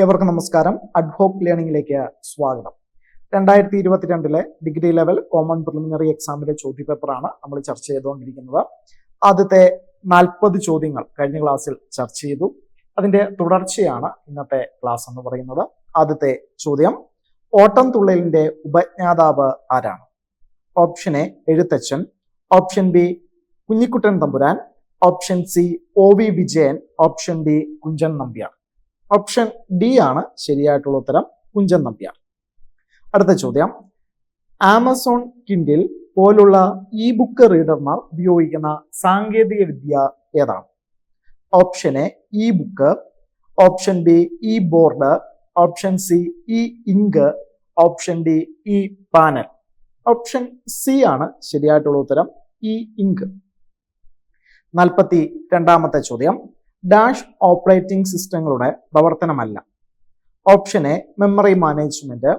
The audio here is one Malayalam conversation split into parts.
ഏവർക്കും നമസ്കാരം. അഡ്ഹോക്ക് ലേണിംഗിലേക്ക് സ്വാഗതം. 2022 ഡിഗ്രി ലെവൽ കോമൺ പ്രിലിമിനറി എക്സാമിന്റെ ചോദ്യപേപ്പറാണ് നമ്മൾ ചർച്ച ചെയ്തുകൊണ്ടിരിക്കുന്നത്. ആദ്യത്തെ 40 ചോദ്യങ്ങൾ കഴിഞ്ഞ ക്ലാസ്സിൽ ചർച്ച ചെയ്തു. അതിന്റെ തുടർച്ചയാണ് ഇന്നത്തെ ക്ലാസ് എന്ന് പറയുന്നത്. ആദ്യത്തെ ചോദ്യം, ഓട്ടം തുള്ളലിന്റെ ഉപജ്ഞാതാവ് ആരാണ്? Option A Ezhuthachan, option B Kunjikuttan Thampuran, option C OV Vijayan, option D Kunchan Nambiar. Option D ആണ് ശരിയായിട്ടുള്ള ഉത്തരം, കുഞ്ചൻ നമ്പ്യാർ. അടുത്ത ചോദ്യം, ആമസോൺ കിൻഡിൽ പോലുള്ള ഇ ബുക്ക് റീഡർമാർ ഉപയോഗിക്കുന്ന സാങ്കേതിക വിദ്യ ഏതാണ്? Option A e book, option B e board, option C e ink, option D e panel. Option C ആണ് ശരിയായിട്ടുള്ള ഉത്തരം, ഇ ഇങ്ക്. 42ാമത്തെ ചോദ്യം, ഡാഷ് ഓപ്പറേറ്റിംഗ് സിസ്റ്റങ്ങളുടെ പ്രവർത്തനമല്ല. Option A memory management,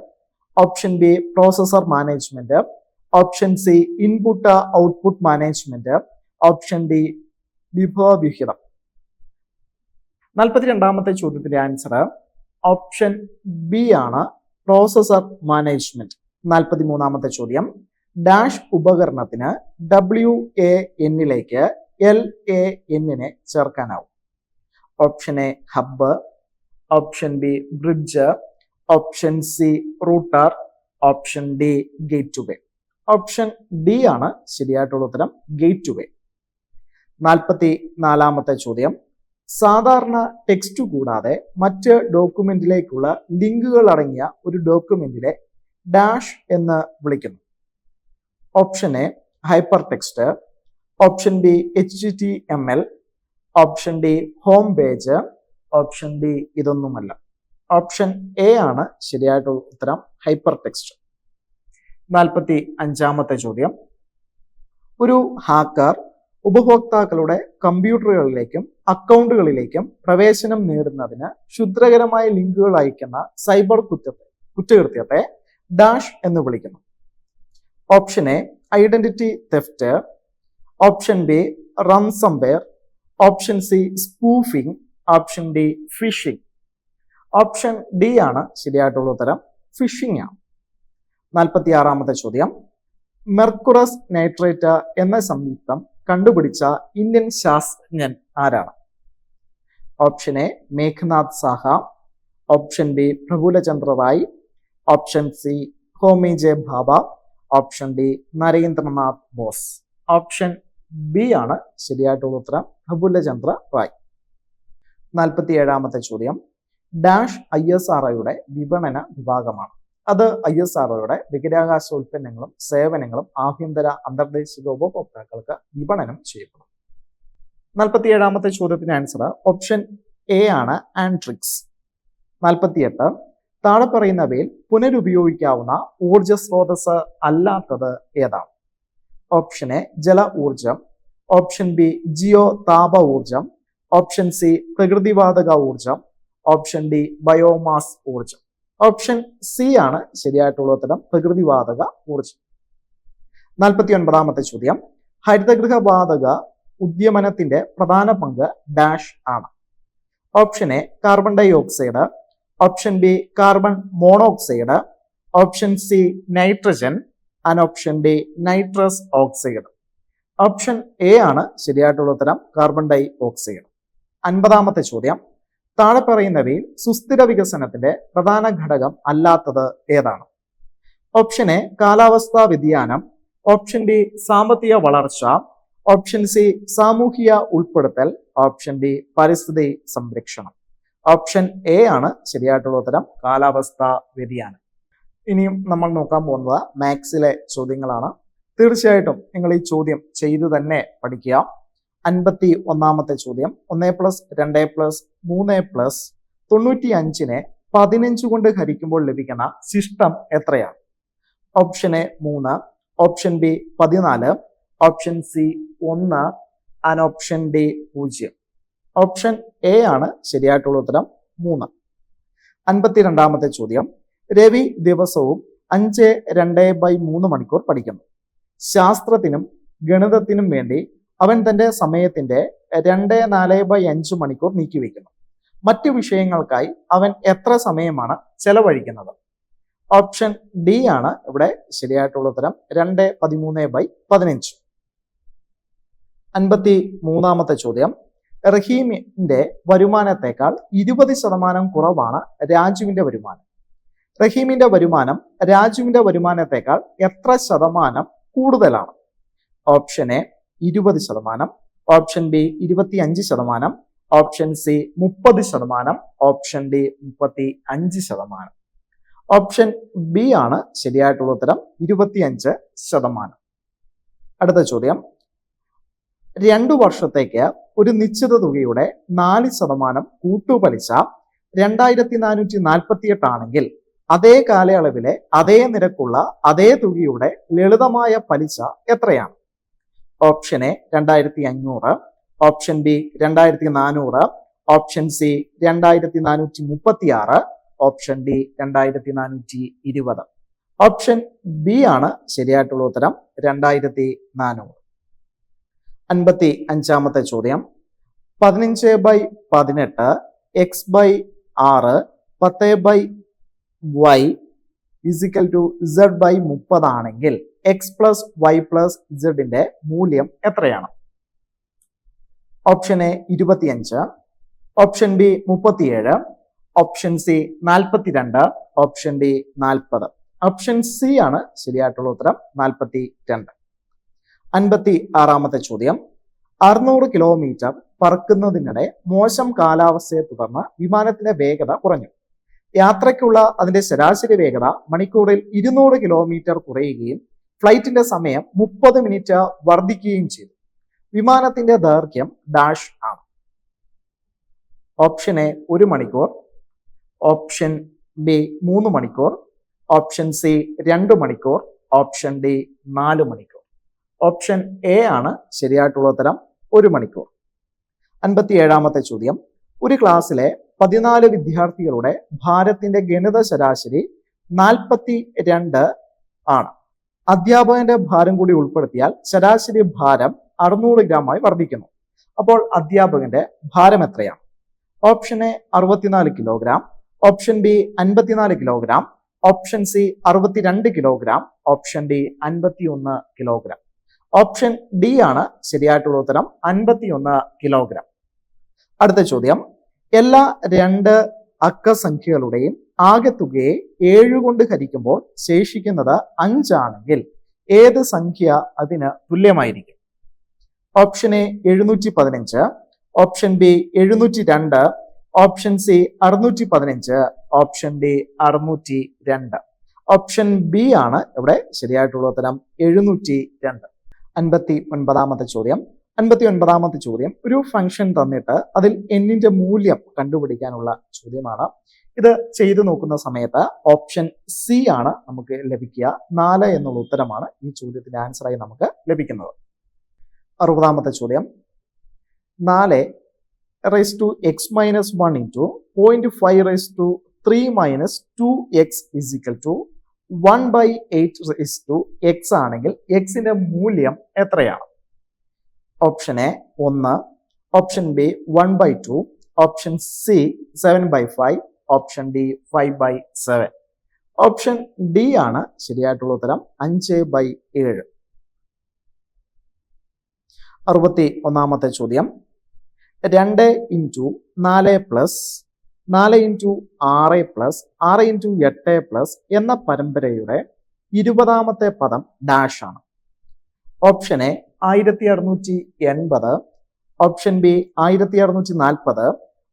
option B processor management, option C input output management, option D വിഭവവിഹിതം. 42ാമത്തെ ചോദ്യത്തിന്റെ ആൻസർ ഓപ്ഷൻ ബി ആണ്, പ്രോസസർ മാനേജ്മെന്റ്. 43ാമത്തെ ചോദ്യം, ഡാഷ് ഉപകരണത്തിന് WAN-ലേക്ക് LAN-നെ ചേർക്കാനാവും. Option A hub, option B bridge, option C router, option D gateway. Option D ആണ് ശരിയായിട്ടുള്ള ഉത്തരം, ഗേറ്റ് വേ. 44ാമത്തെ ചോദ്യം, സാധാരണ ടെക്സ്റ്റ് കൂടാതെ മറ്റ് ഡോക്യുമെന്റിലേക്കുള്ള ലിങ്കുകൾ അടങ്ങിയ ഒരു ഡോക്യുമെന്റിലെ ഡാഷ് എന്ന് വിളിക്കുന്നു. Option A hyper text, option B HTML, option D home page, option D ഇതൊന്നുമല്ല. ഓപ്ഷൻ എ ആണ് ശരിയായിട്ടുള്ള ഉത്തരം, ഹൈപ്പർ ടെക്സ്റ്റ്. 45ാമത്തെ ചോദ്യം, ഒരു ഹാക്കർ ഉപഭോക്താക്കളുടെ കമ്പ്യൂട്ടറുകളിലേക്കും അക്കൗണ്ടുകളിലേക്കും പ്രവേശനം നേടുന്നതിന് ക്ഷുദ്രകരമായ ലിങ്കുകൾ അയക്കുന്ന സൈബർ കുറ്റകൃത്യത്തെ ഡാഷ് എന്ന് വിളിക്കുന്നു. Option A identity theft, option B ransomware, option C spoofing, option D phishing. Option D ആണ് ശരിയായിട്ടുള്ള ഉത്തരം, ഫിഷിംഗ് ആണ്. 46ാമത്തെ ചോദ്യം, മെർക്കുറസ് നൈട്രേറ്റ് എന്ന സംയുക്തം കണ്ടുപിടിച്ച ഇന്ത്യൻ ശാസ്ത്രജ്ഞൻ ആരാണ്? Option A Meghnad Saha, option B Prafulla Chandra Ray, option C Homi J Bhabha, option D Narendranath Bose. Option B ആണ് ശരിയായിട്ടുള്ള ഉത്തരം, പ്രഫുല്ലചന്ദ്ര റായ്. 47ാമത്തെ ചോദ്യം, ഡാഷ് ISROയുടെ വിപണന വിഭാഗമാണ്. അത് ISROയുടെ ബഹിരാകാശ ഉൽപ്പന്നങ്ങളും സേവനങ്ങളും ആഭ്യന്തര അന്തർദേശിക ഉപഭോക്താക്കൾക്ക് വിപണനം ചെയ്യപ്പെടും. 47ാമത്തെ ചോദ്യത്തിന്റെ ആൻസർ ഓപ്ഷൻ എ ആണ്, ആൻട്രിക്സ്. 48, താഴെ പറയുന്നവയിൽ പുനരുപയോഗിക്കാവുന്ന ഊർജ സ്രോതസ് അല്ലാത്തത് ഏതാണ്? ഓപ്ഷൻ എ ജല ഊർജം, ഓപ്ഷൻ ബി ജിയോ താപ ഊർജം, ഓപ്ഷൻ സി പ്രകൃതിവാതക ഊർജം, ഓപ്ഷൻ ഡി ബയോമാസ് ഊർജം. ഓപ്ഷൻ സി ആണ് ശരിയായിട്ടുള്ള ഉത്തരം, പ്രകൃതിവാതക ഊർജം. 49ാമത്തെ ചോദ്യം, ഹരിതഗൃഹവാതക ഉദ്യമനത്തിന്റെ പ്രധാന പങ്ക് ഡാഷ് ആണ്. Option A carbon dioxide, option B carbon monoxide, option C nitrogen and option D nitrous oxide. Option A ആണ് ശരിയായിട്ടുള്ള ഉത്തരം, കാർബൺ ഡൈ ഓക്സൈഡ്. 50ാമത്തെ ചോദ്യം, താഴെ പറയുന്നവയിൽ സുസ്ഥിര വികസനത്തിന്റെ പ്രധാന ഘടകം അല്ലാത്തത് ഏതാണ്? ഓപ്ഷൻ എ കാലാവസ്ഥാ വ്യതിയാനം, ഓപ്ഷൻ ഡി സാമ്പത്തിക വളർച്ച, ഓപ്ഷൻ സി സാമൂഹിക ഉൾപ്പെടുത്തൽ, ഓപ്ഷൻ ഡി പരിസ്ഥിതി സംരക്ഷണം. ഓപ്ഷൻ എ ആണ് ശരിയായിട്ടുള്ള ഉത്തരം, കാലാവസ്ഥാ വ്യതിയാനം. ഇനിയും നമ്മൾ നോക്കാൻ പോകുന്നത് മാത്സിലെ ചോദ്യങ്ങളാണ്. തീർച്ചയായിട്ടും നിങ്ങൾ ഈ ചോദ്യം ചെയ്തു തന്നെ പഠിക്കുക. 51ാമത്തെ ചോദ്യം, 1+2+3+95-നെ 15 കൊണ്ട് ഹരിക്കുമ്പോൾ ലഭിക്കുന്ന ശിഷ്ടം എത്രയാണ്? Option A 3, option B 14, option C 1 and option D 0. Option A ആണ് ശരിയായിട്ടുള്ള ഉത്തരം, 3. 52ാമത്തെ ചോദ്യം, രവി ദിവസവും 5/2/3 മണിക്കൂർ പഠിക്കുന്നു. ശാസ്ത്രത്തിനും ഗണിതത്തിനും വേണ്ടി അവൻ തന്റെ സമയത്തിന്റെ 2/4/5 മണിക്കൂർ നീക്കിവെക്കുന്നു. മറ്റു വിഷയങ്ങൾക്കായി അവൻ എത്ര സമയമാണ് ചെലവഴിക്കുന്നത്? ഓപ്ഷൻ ഡി ആണ് ഇവിടെ ശരിയായിട്ടുള്ള ഉത്തരം. 213/15. 53-ാമത്തെ ചോദ്യം. റഹീമിന്റെ വരുമാനത്തെക്കാൾ 20% കുറവാണ് രാജുവിന്റെ വരുമാനം. റഹീമിന്റെ വരുമാനം രാജുവിന്റെ വരുമാനത്തെക്കാൾ എത്ര ശതമാനം കൂടുതലാണ്? Option A 20%, option B 25%, option C 30%, option D 35%. Option B ആണ് ശരിയായിട്ടുള്ള ഉത്തരം, 25%. അടുത്ത ചോദ്യം. 2 വർഷത്തേക്ക് ഒരു നിശ്ചിത തുകയുടെ 4% കൂട്ടുപലിശ 2448 ആണെങ്കിൽ അതേ കാലയളവിലെ അതേ നിരക്കുള്ള അതേ തുകയുടെ ലളിതമായ പലിശ എത്രയാണ്? Option A 2500, option B 2400, option C 2436, option D 2420. Option B ആണ് ശരിയായിട്ടുള്ള ഉത്തരം, 2400. 55-ാമത്തെ ചോദ്യം. 15/18 x/6 10/y z/30 ആണെങ്കിൽ x + y + z മൂല്യം എത്രയാണ്? Option A 25, option B 37, option C 42, option D 40. Option C ആണ് ശരിയായിട്ടുള്ള ഉത്തരം, 42. 56-ാമത്തെ ചോദ്യം. 600 കിലോമീറ്റർ പറക്കുന്നതിനിടെ മോശം കാലാവസ്ഥയെ തുടർന്ന് വിമാനത്തിന്റെ വേഗത കുറഞ്ഞു. യാത്രയ്ക്കുള്ള അതിന്റെ ശരാശരി വേഗത മണിക്കൂറിൽ 200 കിലോമീറ്റർ കുറയുകയും ഫ്ലൈറ്റിന്റെ സമയം 30 മിനിറ്റ് വർദ്ധിക്കുകയും ചെയ്തു. വിമാനത്തിന്റെ ദൈർഘ്യം ഡാഷ് ആണ്. ഓപ്ഷൻ എ 1 മണിക്കൂർ, ഓപ്ഷൻ ബി 3 മണിക്കൂർ, ഓപ്ഷൻ സി 2 മണിക്കൂർ, ഓപ്ഷൻ ഡി 4 മണിക്കൂർ. ഓപ്ഷൻ എ ആണ് ശരിയായിട്ടുള്ള ഉത്തരം, 1 മണിക്കൂർ. 57-ാമത്തെ ചോദ്യം. ഒരു ക്ലാസ്സിലെ 14 വിദ്യാർത്ഥികളുടെ ഭാരത്തിന്റെ ഗണിത ശരാശരി 42 ആണ്. അധ്യാപകന്റെ ഭാരം കൂടി ഉൾപ്പെടുത്തിയാൽ ശരാശരി ഭാരം 600 ഗ്രാമായി വർദ്ധിക്കുന്നു. അപ്പോൾ അധ്യാപകന്റെ ഭാരം എത്രയാണ്? Option A 64 kilogram, option B 54 kilogram, option C 62 kilogram, option D 51 kilogram. Option D ആണ് ശരിയായിട്ടുള്ള ഉത്തരം, 51 കിലോഗ്രാം. അടുത്ത ചോദ്യം. എല്ലാ 2 അക്കസംഖ്യകളുടെയും ആകെത്തുകയെ 7 കൊണ്ട് ഹരിക്കുമ്പോൾ ശേഷിക്കുന്നത് 5 ആണെങ്കിൽ ഏത് സംഖ്യ അതിന് തുല്യമായിരിക്കും? Option A 715, option B 702, option C 615, option D 602. Option B ആണ് ഇവിടെ ശരിയായിട്ടുള്ള ഉത്തരം, 702. 59-ാമത്തെ ചോദ്യം. 59-ാമത്തെ ചോദ്യം ഒരു ഫംഗ്ഷൻ തന്നിട്ട് അതിൽ n-ന്റെ മൂല്യം കണ്ടുപിടിക്കാനുള്ള ചോദ്യമാണ്. ഇത് ചെയ്തു നോക്കുന്ന സമയത്ത് ഓപ്ഷൻ സി ആണ് നമുക്ക് ലഭിക്കുക. 4 എന്നുള്ള ഉത്തരമാണ് ഈ ചോദ്യത്തിന്റെ ആൻസറായി നമുക്ക് ലഭിക്കുന്നത്. 60-ാമത്തെ ചോദ്യം. 4x - 1 × 0.5³ - 2x = 1/8x ആണെങ്കിൽ x-ന്റെ മൂല്യം എത്രയാണ്? Option A 1, option B 1/2, option C 7/5, option D 5/7. Option D ആണ് ശരിയായിട്ടുള്ള ഉത്തരം, 5/7. 61-ാമത്തെ ചോദ്യം. 2 × 4 + 4 × 6 + 6 × 8 എന്ന പരമ്പരയുടെ 20-ാമത്തെ പദം ഡാഷ് ആണ്. Option A 1680, option B 1640,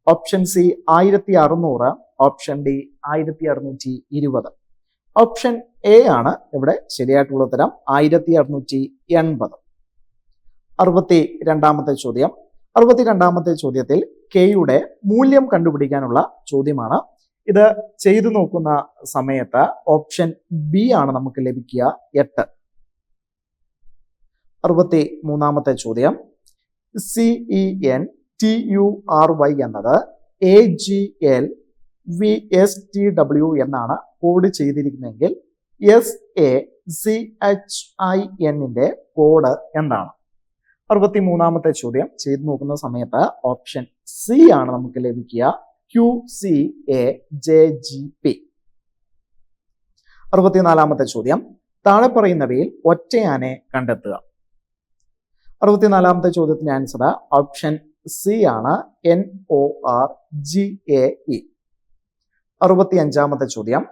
option C 1600, option D 1620. Option A ആണ് ഇവിടെ ശരിയായിട്ടുള്ള ഉത്തരം, 1680. 62-ാമത്തെ ചോദ്യം. 62-ാമത്തെ ചോദ്യത്തിൽ കെയുടെ മൂല്യം കണ്ടുപിടിക്കാനുള്ള ചോദ്യമാണ്. ഇത് ചെയ്തു നോക്കുന്ന സമയത്ത് ഓപ്ഷൻ ബി ആണ് നമുക്ക് ലഭിക്കുക, 8. 63-ാമത്തെ ചോദ്യം. CENTURY എന്നത് AGLVSTW എന്നാണ് കോഡ് ചെയ്തിരിക്കുന്നതെങ്കിൽ SACHIN-ന്റെ കോഡ് എന്താണ്? 63-ാമത്തെ ചോദ്യം ചെയ്തു നോക്കുന്ന സമയത്ത് ഓപ്ഷൻ സി ആണ് നമുക്ക് ലഭിക്കുക, QCAJGP. 64-ാമത്തെ ചോദ്യം, താഴെ പറയുന്നവയിൽ ഒറ്റയാനെ കണ്ടെത്തുക. 64-ാമത്തെ ചോദ്യത്തിന്റെ ആൻസർ ഓപ്ഷൻ സി ആണ്, NORGAE. 65-ാമത്തെ ചോദ്യം,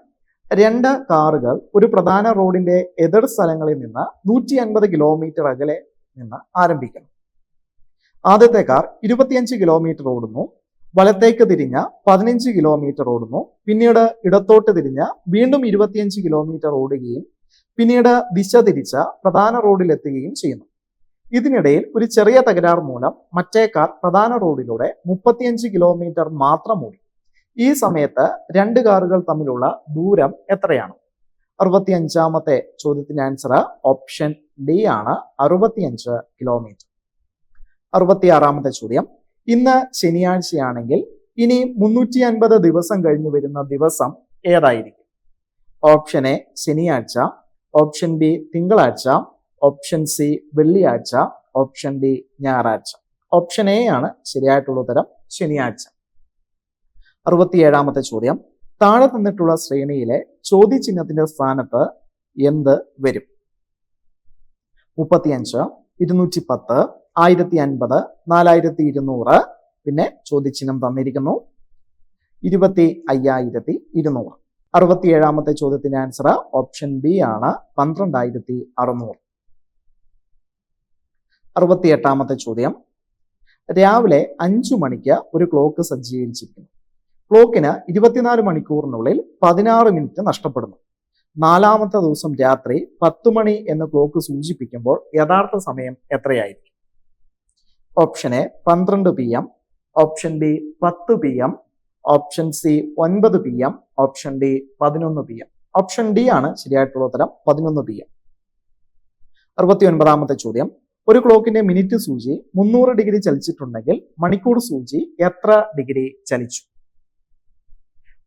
രണ്ട് കാറുകൾ ഒരു പ്രധാന റോഡിന്റെ എതിർ സ്ഥലങ്ങളിൽ നിന്ന് 150 കിലോമീറ്റർ അകലെ നിന്ന് ആരംഭിക്കുന്നു. ആദ്യത്തെ കാർ 25 കിലോമീറ്റർ ഓടുന്നു, വലത്തേക്ക് തിരിഞ്ഞ 15 കിലോമീറ്റർ ഓടുന്നു, പിന്നീട് ഇടത്തോട്ട് തിരിഞ്ഞ വീണ്ടും 25 കിലോമീറ്റർ ഓടുകയും പിന്നീട് ദിശ തിരിച്ച പ്രധാന റോഡിലെത്തുകയും ചെയ്യുന്നു. ഇതിനിടയിൽ ഒരു ചെറിയ തകരാർ മൂലം മറ്റേ കാർ പ്രധാന റോഡിലൂടെ 35 കിലോമീറ്റർ മാത്രം ഓടി. ഈ സമയത്ത് രണ്ട് കാറുകൾ തമ്മിലുള്ള ദൂരം എത്രയാണ്? 65-ാമത്തെ ചോദ്യത്തിന്റെ ആൻസർ ഓപ്ഷൻ ഡി ആണ്, 65 കിലോമീറ്റർ. 66-ാമത്തെ ചോദ്യം, ഇന്ന് ശനിയാഴ്ചയാണെങ്കിൽ ഇനി 350 ദിവസം കഴിഞ്ഞു വരുന്ന ദിവസം ഏതായിരിക്കും? ഓപ്ഷൻ എ ശനിയാഴ്ച, ഓപ്ഷൻ ബി തിങ്കളാഴ്ച, ഓപ്ഷൻ സി വെള്ളിയാഴ്ച, ഓപ്ഷൻ ഡി ഞായറാഴ്ച. ഓപ്ഷൻ എ ആണ് ശരിയായിട്ടുള്ള ഉത്തരം, ശനിയാഴ്ച. 67-ാമത്തെ ചോദ്യം, താഴെ തന്നിട്ടുള്ള ശ്രേണിയിലെ ചോദ്യചിഹ്നത്തിന്റെ സ്ഥാനത്ത് എന്ത് വരും? 35, 210, 1050, 4200, പിന്നെ ചോദ്യചിഹ്നം തന്നിരിക്കുന്നു 25200. 67-ാമത്തെ ചോദ്യത്തിന്റെ ആൻസർ ഓപ്ഷൻ ബി ആണ്, 12600. 68-ാമത്തെ ചോദ്യം, രാവിലെ 5 മണിക്ക് ഒരു ക്ലോക്ക് സജ്ജീകരിച്ചിരിക്കുന്നു. ക്ലോക്കിന് 24 മണിക്കൂറിനുള്ളിൽ 16 മിനിറ്റ് നഷ്ടപ്പെടുന്നു. 4-ാമത്തെ ദിവസം രാത്രി 10 മണി എന്ന് ക്ലോക്ക് സൂചിപ്പിക്കുമ്പോൾ യഥാർത്ഥ സമയം എത്രയായിരിക്കും? Option A 12 PM, option B 10 PM, option C 9 PM, option D 11 PM. Option D ആണ് ശരിയായിട്ടുള്ള ഉത്തരം, 11 PM. 69-ാമത്തെ ചോദ്യം, ഒരു ക്ലോക്കിന്റെ മിനിറ്റ് സൂചി 300 ഡിഗ്രി ചലിച്ചിട്ടുണ്ടെങ്കിൽ മണിക്കൂർ സൂചി എത്ര ഡിഗ്രി ചലിച്ചു?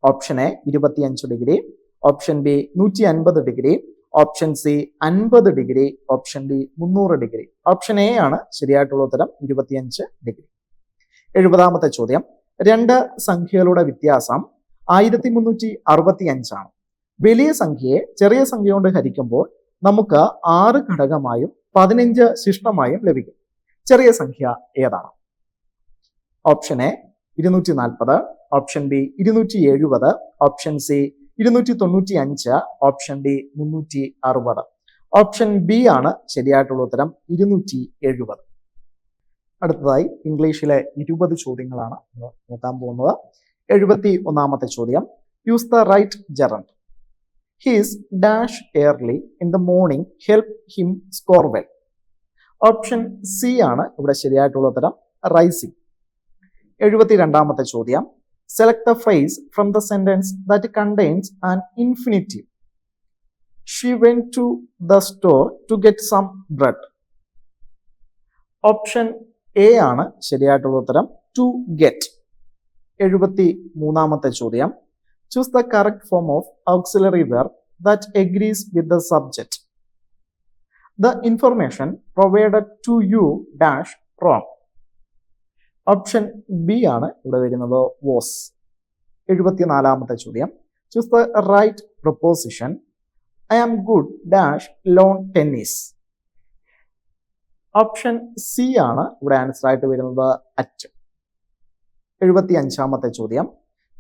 Option A 25 degree, option B 150 degree, option C 50 degree, option D 300 degree. Option A ആണ് ശരിയായിട്ടുള്ള ഉത്തരം, 25 ഡിഗ്രി. 70-ാമത്തെ ചോദ്യം, രണ്ട് സംഖ്യകളുടെ വ്യത്യാസം 1365 ആണ്. വലിയ സംഖ്യയെ ചെറിയ സംഖ്യ കൊണ്ട് ഹരിക്കുമ്പോൾ നമുക്ക് 6 ഘടകമായും 15 ശിഷ്ടമായും ലഭിക്കും. ചെറിയ സംഖ്യ ഏതാണ്? Option A 240, option B 270, option C 295, option D 360. Option B ആണ് ശരിയായിട്ടുള്ള ഉത്തരം, 270. അടുത്തതായി ഇംഗ്ലീഷിലെ 20 ചോദ്യങ്ങളാണ് നോക്കാൻ പോകുന്നത്. 71-ാമത്തെ ചോദ്യം, use the right gerund. His dash early in the morning help him score well. Option C ആണ് ഇവിടെ ശരിയായിട്ടുള്ള ഉത്തരം, റൈസിംഗ്. 72-ാമത്തെ ചോദ്യം, select the phrase from the sentence that contains an infinitive. She went to the store to get some bread. Option A ആണ് ശരിയായിട്ടുള്ള ഉത്തരം, ടു ഗെറ്റ്. 73-ാമത്തെ ചോദ്യം, choose the correct form of auxiliary verb that agrees with the subject. The information provided to you dash wrong. Option B ആണ് ഇവിടെ വരുന്നത്, വാസ്. 74-ാമത്തെ ചോദ്യം, choose the right proposition. I am good dash lawn tennis. Option C ആണ് ഇവിടെ ആൻസർ ആയിട്ട് വരുന്നത്, അറ്റ്. 75-ാമത്തെ ചോദ്യം,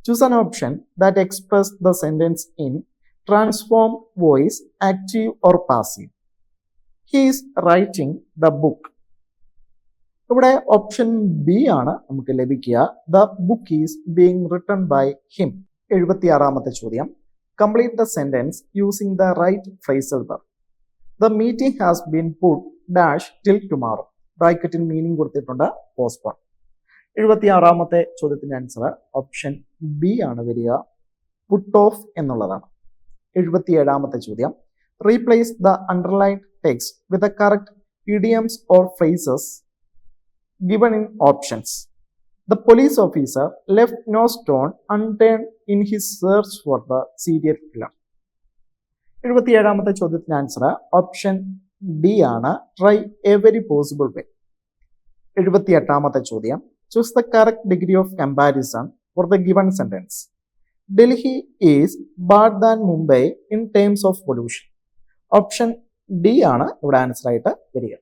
choose an option that express the sentence in transform voice, active or passive. He is writing the book. ഇവിടെ ഓപ്ഷൻ ബി ആണ് നമുക്ക് ലഭിക്കുക, the book is being written by him. 76-ാമത്തെ ചോദ്യം, complete the sentence using the right phrasal verb. The meeting has been put dash till tomorrow. ബ്രാക്കറ്റിൽ മീനിങ് കൊടുത്തിട്ടുണ്ട്, പോസ്റ്റ്പോൺ. 76-ാമത്തെ ചോദ്യത്തിന്റെ ആൻസർ ഓപ്ഷൻ ബി ആണ് വരിക, പുട്ട് ഓഫ് എന്നുള്ളതാണ്. 77-ാമത്തെ ചോദ്യം, replace the underline text with the correct idioms or phrases given in options. The police officer left no stone unturned in his search for the serial killer. 77-ാമത്തെ ചോദ്യത്തിന് ആൻസർ ഓപ്ഷൻ ഡി ആണ്, ട്രൈ എവരി പോസിബിൾ വേ. 78-ാമത്തെ ചോദ്യം, choose the correct degree of comparison for the given sentence. Delhi is bad than Mumbai in terms of pollution. Option D ആണ് ഇവിടെ ആൻസർ ആയിട്ട് വരിക.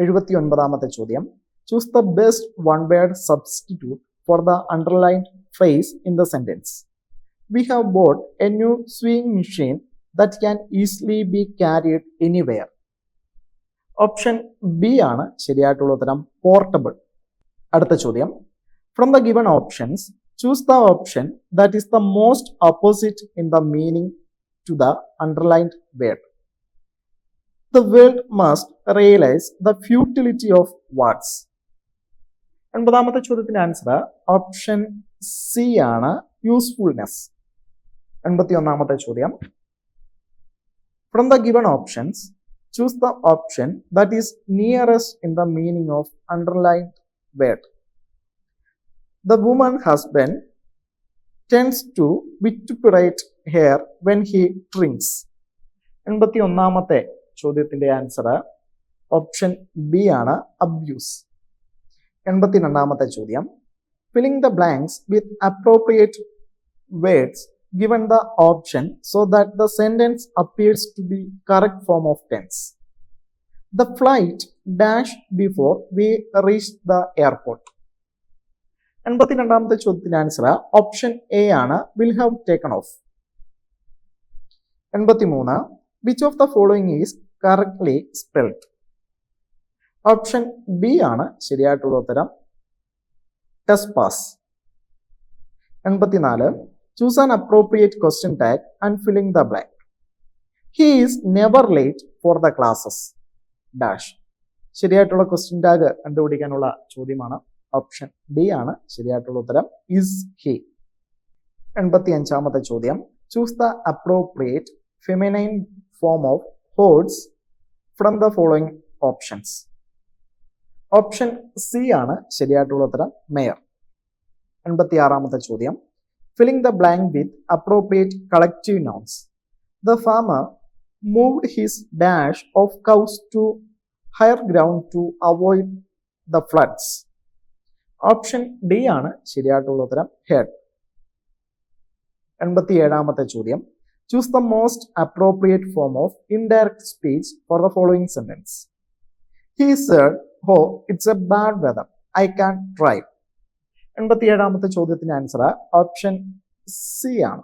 79ാമത്തെ ചോദ്യം. Choose the best one word substitute for the underlined phrase in the sentence. We have bought a new sewing machine that can easily be carried anywhere. Option B ആണ് ശരിയായിട്ടുള്ള ഉത്തരം, പോർട്ടബിൾ. അടുത്ത ചോദ്യം. From the given options choose the option that is the most opposite in the meaning to the underlined word. The world must realize the futility of words. 80ാമത്തെ ചോദ്യത്തിന്റെ ആൻസർ ഓപ്ഷൻ സി ആണ്, യൂസ്ഫുൾനെസ്. 81ാമത്തെ ചോദ്യം. From the given options choose the option that is nearest in the meaning of underlined word. The woman husband tends to vituperate her when he drinks. 81ാമത്തെ ചോദ്യത്തിന്റെ ആൻസർ ഓപ്ഷൻ ബി ആണ്, അബ്യൂസ്. 82ാമത്തെ ചോദ്യം. Filling the blanks with appropriate words given the option so that the sentence appears to be correct form of tense. The flight dashed before we reached the airport. 82ാമത്തെ ചോദ്യത്തിന്റെ ആൻസർ ഓപ്ഷൻ എ ആണ്, will have taken off. 83. Which of the following is correctly spelled? Option B ആണ് ശരിയായിട്ടുള്ള ഉത്തരം, trespass. 84. Choose an appropriate question tag and filling the blank. He is never late for the classes. Dash. ശരിയായിട്ടുള്ള ക്വസ്റ്റ്യൻ ടാഗ് കണ്ടുപിടിക്കാനുള്ള ചോദ്യമാണ്. ഓപ്ഷൻ ഡി ആണ് ശരിയായിട്ടുള്ള ഉത്തരം, is he. 85ാമത്തെ ചോദ്യം. Choose the appropriate feminine form of hordes from the following options. Option C ആണ് ശരിയായിട്ടുള്ള ഉത്തരം, മേയർ. 86ാമത്തെ ചോദ്യം. Filling the blank with appropriate collective nouns. The farmer moved his dash of cows to higher ground to avoid the floods. Option D ആണ് ശരിയായിട്ടുള്ള ഉത്തരം, ഹെഡ്. 87ാമത്തെ ചോദ്യം. Choose the most appropriate form of indirect speech for the following sentence. He said, "Oh, it's a bad weather. I can't drive." 87ാമത്തെ ചോദ്യത്തിന്റെ ആൻസർ ഓപ്ഷൻ സി ആണ്.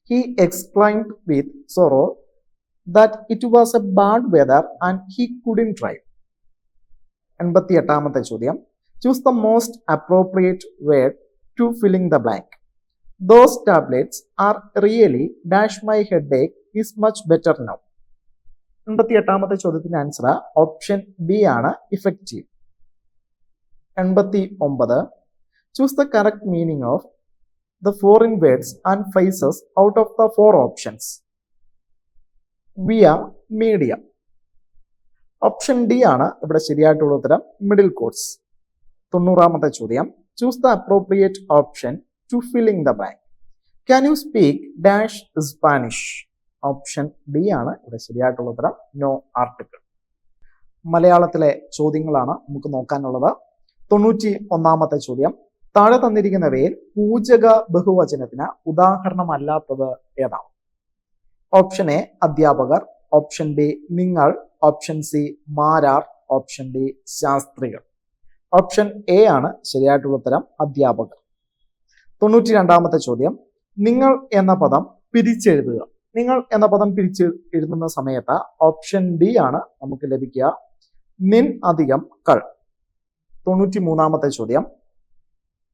He exclaimed with sorrow that it was a bad weather and he couldn't drive. 88ാമത്തെ ചോദ്യം. Choose the most appropriate word to filling the blank. Those tablets are really dash my headache is much better now. 88ാമത്തെ ചോദ്യത്തിന്റെ ആൻസർ ഓപ്ഷൻ ബി ആണ്, effective. 89. Choose the correct meaning of the foreign words and phrases out of the 4 options. Via media. Option D ആണ് ഇവിടെ ശരിയായിട്ടുള്ള ഉത്തരം, മിഡിൽ കോഴ്സ്. 90ാമത്തെ ചോദ്യം. Choose the appropriate option to filling the blank. Can you speak dash Spanish? Option D ആണ് ഇവിടെ ശരിയായിട്ടുള്ള ഉത്തരം, നോ ആർട്ടിക്കിൾ. മലയാളത്തിലെ ചോദ്യങ്ങളാണ് നമുക്ക് നോക്കാനുള്ളത്. 91ാമത്തെ ചോദ്യം. താഴെ തന്നിരിക്കുന്നവയിൽ പൂജക ബഹുവചനത്തിന് ഉദാഹരണമല്ലാത്തത് ഏതാണ്? ഓപ്ഷൻ എ അധ്യാപകർ, ഓപ്ഷൻ ബി നിങ്ങൾ, ഓപ്ഷൻ സി മാരാർ, ഓപ്ഷൻ ഡി ശാസ്ത്രികൾ. ഓപ്ഷൻ എ ആണ് ശരിയായിട്ടുള്ള ഉത്തരം, അധ്യാപകർ. 92ാമത്തെ ചോദ്യം. നിങ്ങൾ എന്ന പദം പിരിച്ചെഴുതുക. നിങ്ങൾ എന്ന പദം പിരിച്ച് എഴുതുന്ന സമയത്ത് ഓപ്ഷൻ ഡി ആണ് നമുക്ക് ലഭിക്കുക, നിൻ അധികം കൾ. 93ാമത്തെ ചോദ്യം.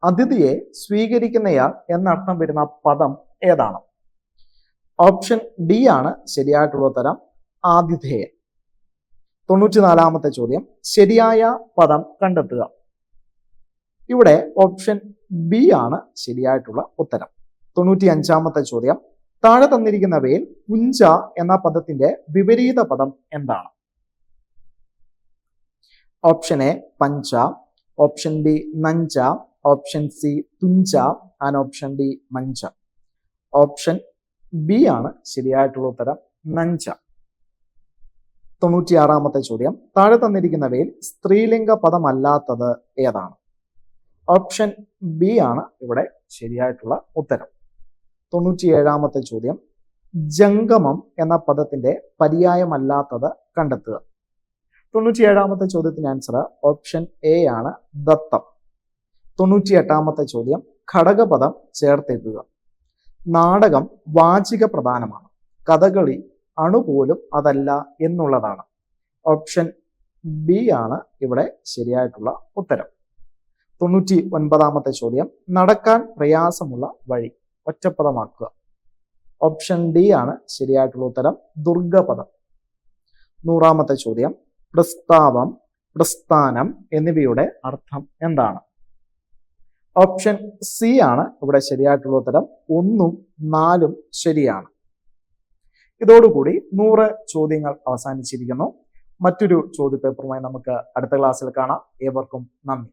അതിഥിയെ സ്വീകരിക്കുന്നയാൾ എന്നർത്ഥം വരുന്ന പദം ഏതാണ്? ഓപ്ഷൻ ഡി ആണ് ശരിയായിട്ടുള്ള ഉത്തരം, ആതിഥേയൻ. 94ാമത്തെ ചോദ്യം. ശരിയായ പദം കണ്ടെത്തുക. ഇവിടെ ഓപ്ഷൻ ബി ആണ് ശരിയായിട്ടുള്ള ഉത്തരം. 95ാമത്തെ ചോദ്യം. താഴെ തന്നിരിക്കുന്നവയിൽ പുഞ്ച എന്ന പദത്തിന്റെ വിപരീത പദം എന്താണ്? ഓപ്ഷൻ എ പഞ്ച, ഓപ്ഷൻ ബി നഞ്ച, ഓപ്ഷൻ സി തുഞ്ച ആൻഡ് ഓപ്ഷൻ ഡി മഞ്ച. ഓപ്ഷൻ ബി ആണ് ശരിയായിട്ടുള്ള ഉത്തരം, നഞ്ച. 96ാമത്തെ ചോദ്യം. താഴെ തന്നിരിക്കുന്നവയിൽ സ്ത്രീലിംഗ പദമല്ലാത്തത് ഏതാണ്? ഓപ്ഷൻ ബി ആണ് ഇവിടെ ശരിയായിട്ടുള്ള ഉത്തരം. 97-ാമത്തെ ചോദ്യം, ജംഗമം എന്ന പദത്തിന്റെ പര്യായമല്ലാത്തത് കണ്ടെത്തുക. 97-ാമത്തെ ചോദ്യത്തിന് ആൻസർ ഓപ്ഷൻ എ ആണ്, ദത്തം. 98-ാമത്തെ ചോദ്യം, ഘടകപദം ചേർത്തെഴുതുക. നാടകം വാചിക പ്രധാനമാണ്, കഥകളി അണുപോലും അതല്ല എന്നുള്ളതാണ്. ഓപ്ഷൻ ബി ആണ് ഇവിടെ ശരിയായിട്ടുള്ള ഉത്തരം. 99-ാമത്തെ ചോദ്യം, നടക്കാൻ പ്രയാസമുള്ള വഴി ഒറ്റപ്പദമാക്കുക. ഓപ്ഷൻ ഡി ആണ് ശരിയായിട്ടുള്ള ഉത്തരം, ദുർഗപദം. 100-ാമത്തെ ചോദ്യം, പ്രസ്താവം, പ്രസ്ഥാനം എന്നിവയുടെ അർത്ഥം എന്താണ്? ഓപ്ഷൻ സി ആണ് ഇവിടെ ശരിയായിട്ടുള്ള ഉത്തരം, 1ഉം 4ഉം ശരിയാണ്. ഇതോടുകൂടി 100 ചോദ്യങ്ങൾ അവസാനിച്ചിരിക്കുന്നു. മറ്റൊരു ചോദ്യപേപ്പറുമായി നമുക്ക് അടുത്ത ക്ലാസ്സിൽ കാണാം. ഏവർക്കും നന്ദി.